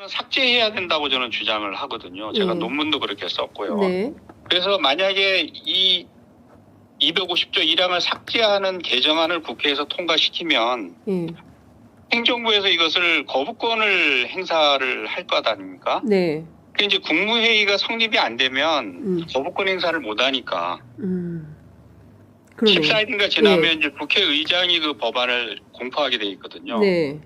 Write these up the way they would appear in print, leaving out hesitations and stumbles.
삭제해야 된다고 저는 주장을 하거든요. 제가 예. 논문도 그렇게 썼고요. 네. 그래서 만약에 이 250조 1항을 삭제하는 개정안을 국회에서 통과시키면 예. 행정부에서 이것을 거부권을 행사를 할 것 아닙니까? 네. 그 이제 국무회의가 성립이 안 되면 거부권 행사를 못 하니까. 그러네요. 14일인가 지나면 예. 이제 국회의장이 그 법안을 공포하게 돼 있거든요. 네.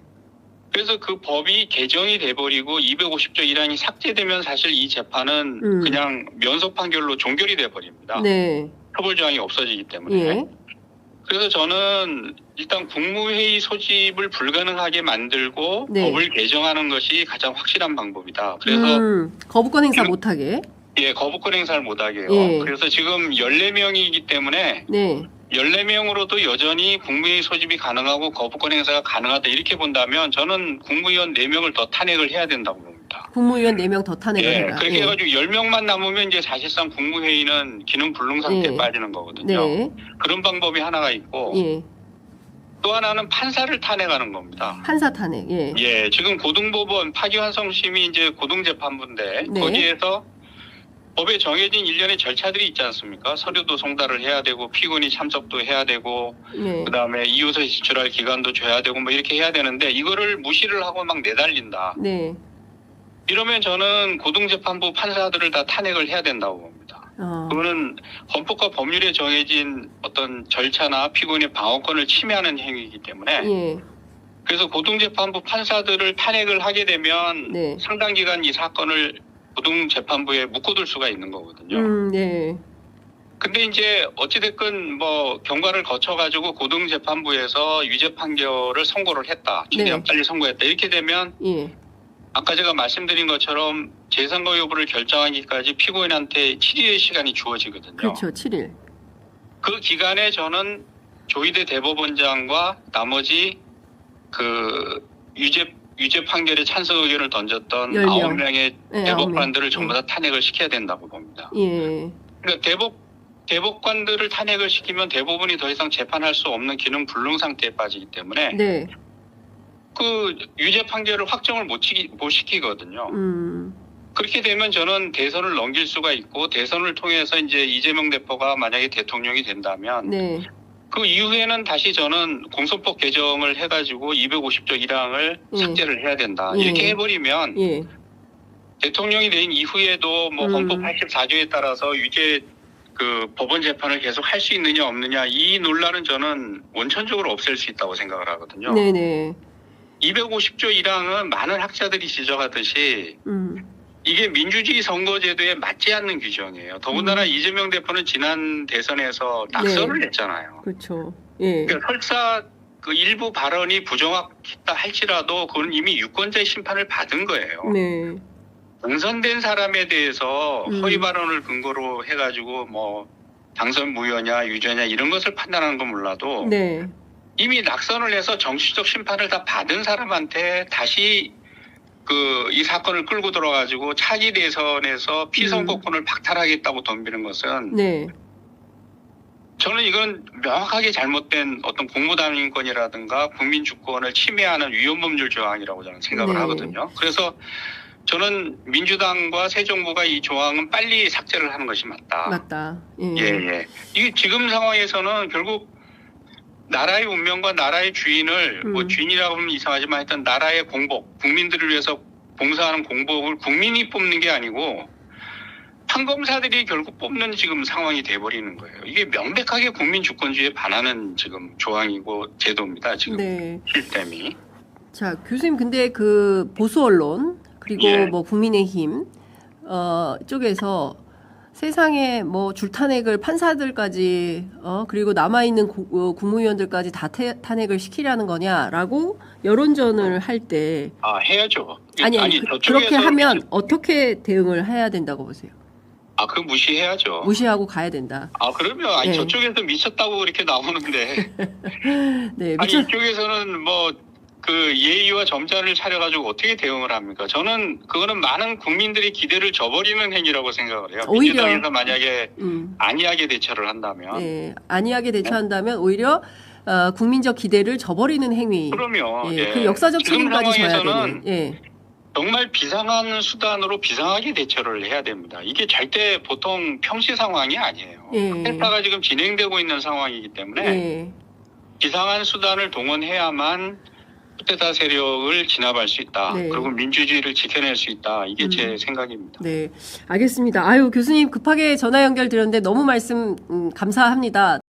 그래서 그 법이 개정이 돼버리고 250조 1항이 삭제되면 사실 이 재판은 그냥 면소 판결로 종결이 돼버립니다. 네. 처벌 조항이 없어지기 때문에. 예. 그래서 저는 일단 국무회의 소집을 불가능하게 만들고 네. 법을 개정하는 것이 가장 확실한 방법이다. 그래서 거부권 행사 못하게. 예, 거부권 행사를 못하게요. 예. 그래서 지금 14명이기 때문에 네. 14명으로도 여전히 국무회의 소집이 가능하고 거부권 행사가 가능하다 이렇게 본다면 저는 국무위원 4명을 더 탄핵을 해야 된다고 봅니다. 국무위원 4명 더 탄핵을 예, 해라. 그렇게 예. 해가지고 10명만 남으면 이제 사실상 국무회의는 기능 불능 상태에 예. 빠지는 거거든요. 네. 그런 방법이 하나가 있고 예. 또 하나는 판사를 탄핵하는 겁니다. 판사 탄핵. 예. 예, 지금 고등법원 파기환송심이 이제 고등재판부인데 네. 거기에서 법에 정해진 일련의 절차들이 있지 않습니까? 서류도 송달을 해야 되고 피고인이 참석도 해야 되고 네. 그다음에 이유서 제출할 기간도 줘야 되고 뭐 이렇게 해야 되는데 이거를 무시를 하고 막 내달린다. 네. 이러면 저는 고등재판부 판사들을 다 탄핵을 해야 된다고 봅니다. 그거는 헌법과 법률에 정해진 어떤 절차나 피고인의 방어권을 침해하는 행위이기 때문에 예. 그래서 고등재판부 판사들을 탄핵을 하게 되면 네. 상당 기간 이 사건을 고등재판부에 묶어둘 수가 있는 거거든요. 네. 근데 이제 어찌됐건 뭐 경과를 거쳐가지고 고등재판부에서 유죄 판결을 선고를 했다. 최대한 네. 빨리 선고했다. 이렇게 되면 예. 아까 제가 말씀드린 것처럼 재선거 여부를 결정하기까지 피고인한테 7일의 시간이 주어지거든요. 그렇죠. 7일. 그 기간에 저는 조희대 대법원장과 나머지 그 유죄 판결에 찬성 의견을 던졌던 10명. 9명의 네, 대법관들을 9명. 전부 다 탄핵을 시켜야 된다고 봅니다. 예. 그러니까 대법관들을 탄핵을 시키면 대법원이 더 이상 재판할 수 없는 기능 불능 상태에 빠지기 때문에 네. 그 유죄 판결을 확정을 못 시키거든요. 그렇게 되면 저는 대선을 넘길 수가 있고 대선을 통해서 이제 이재명 대표가 만약에 대통령이 된다면 네. 그 이후에는 다시 저는 공소법 개정을 해가지고 250조 1항을 삭제를 해야 된다. 예. 이렇게 해버리면 예. 대통령이 된 이후에도 뭐 헌법 84조에 따라서 유죄 그 법원 재판을 계속 할 수 있느냐 없느냐 이 논란은 저는 원천적으로 없앨 수 있다고 생각을 하거든요. 네네. 250조 1항은 많은 학자들이 지적하듯이 이게 민주주의 선거제도에 맞지 않는 규정이에요. 더군다나 이재명 대표는 지난 대선에서 낙선을 했잖아요. 그렇죠. 예. 그러니까 설사 그 일부 발언이 부정확했다 할지라도 그건 이미 유권자의 심판을 받은 거예요. 네. 당선된 사람에 대해서 허위 발언을 근거로 해가지고 뭐 당선 무효냐 유죄냐 이런 것을 판단하는 건 몰라도 네. 이미 낙선을 해서 정치적 심판을 다 받은 사람한테 다시 이 사건을 끌고 들어가지고 차기 대선에서 피선거권을 박탈하겠다고 덤비는 것은 네. 저는 이건 명확하게 잘못된 어떤 공무단인권이라든가 국민 주권을 침해하는 위헌법률 조항이라고 저는 생각을 네. 하거든요. 그래서 저는 민주당과 새 정부가 이 조항은 빨리 삭제를 하는 것이 맞다. 맞다. 예. 예. 이게 지금 상황에서는 결국 나라의 운명과 나라의 주인을 뭐 주인이라고 하면 이상하지만 하여튼 나라의 공복, 국민들을 위해서 봉사하는 공복을 국민이 뽑는 게 아니고 판검사들이 결국 뽑는 지금 상황이 돼버리는 거예요. 이게 명백하게 국민 주권주의에 반하는 지금 조항이고 제도입니다. 지금 네. 시스템이. 자, 교수님 근데 그 보수 언론 그리고 예. 뭐 국민의힘 쪽에서 세상에 뭐 줄탄핵을 판사들까지 그리고 남아있는 국무위원들까지 다 탄핵을 시키려는 거냐라고 여론전을 할 때 해야죠. 아니 그렇게 저쪽에서 하면 어떻게 대응을 해야 된다고 보세요? 그거 무시해야죠. 무시하고 가야 된다. 그러면 네. 저쪽에서 미쳤다고 그렇게 나오는데 네, 이쪽에서는 뭐 그 예의와 점잖을 차려가지고 어떻게 대응을 합니까? 저는 그거는 많은 국민들의 기대를 저버리는 행위라고 생각을 해요. 오히려 민주당에서 만약에 안이하게 대처를 한다면. 네, 안이하게 대처한다면 오히려 국민적 기대를 저버리는 행위. 그러면 그 역사적 책임까지 져야 되는. 예. 정말 비상한 수단으로 비상하게 대처를 해야 됩니다. 이게 절대 보통 평시 상황이 아니에요. 예. 쿠데타가 지금 진행되고 있는 상황이기 때문에 예. 비상한 수단을 동원해야만 쿠데타 세력을 진압할 수 있다. 네. 그리고 민주주의를 지켜낼 수 있다. 이게 제 생각입니다. 네, 알겠습니다. 아유, 교수님 급하게 전화 연결드렸는데 너무 말씀 감사합니다.